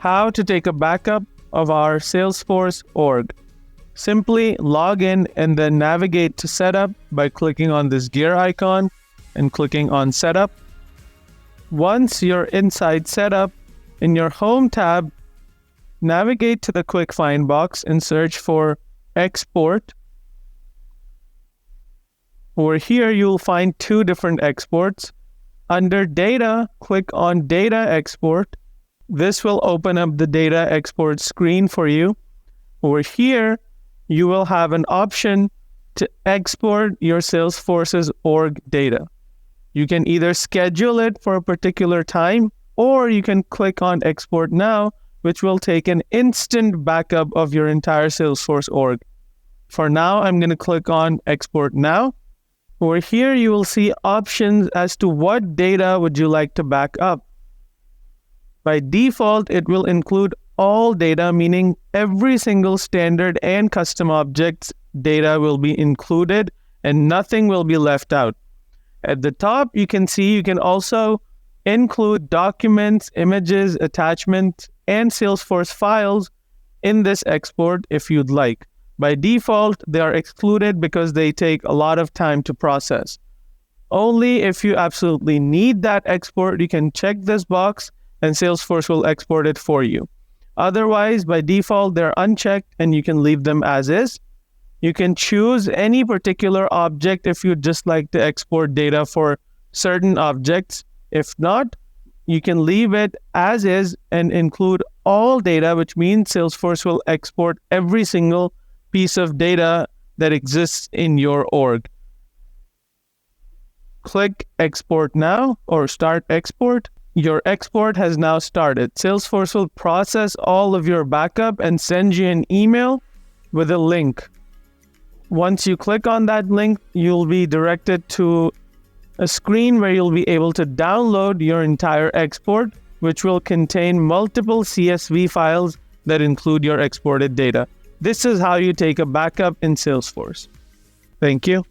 how to take a backup of our Salesforce org. Simply log in and then navigate to Setup by clicking on this gear icon and clicking on Setup. Once you're inside Setup, in your Home tab, navigate to the Quick Find box and search for Export. Over here, you'll find two different exports. Under Data, click on Data Export. This will open up the data export screen for you. Over here, you will have an option to export your Salesforce's org data. You can either schedule it for a particular time, or you can click on Export Now, which will take an instant backup of your entire Salesforce org. For now, I'm going to click on Export Now. Over here, you will see options as to what data would you like to back up. By default, it will include all data, meaning every single standard and custom objects data will be included and nothing will be left out. At the top, you can see you can also include documents, images, attachments, and Salesforce files in this export if you'd like. By default, they are excluded because they take a lot of time to process. Only if you absolutely need that export, you can check this box and Salesforce will export it for you. Otherwise, by default, they're unchecked and you can leave them as is. You can choose any particular object if you'd just like to export data for certain objects. If not, you can leave it as is and include all data, which means Salesforce will export every single piece of data that exists in your org. Click Export Now or Start Export. Your export has now started. Salesforce will process all of your backup and send you an email with a link. Once you click on that link, you'll be directed to a screen where you'll be able to download your entire export, which will contain multiple CSV files that include your exported data. This is how you take a backup in Salesforce. Thank you.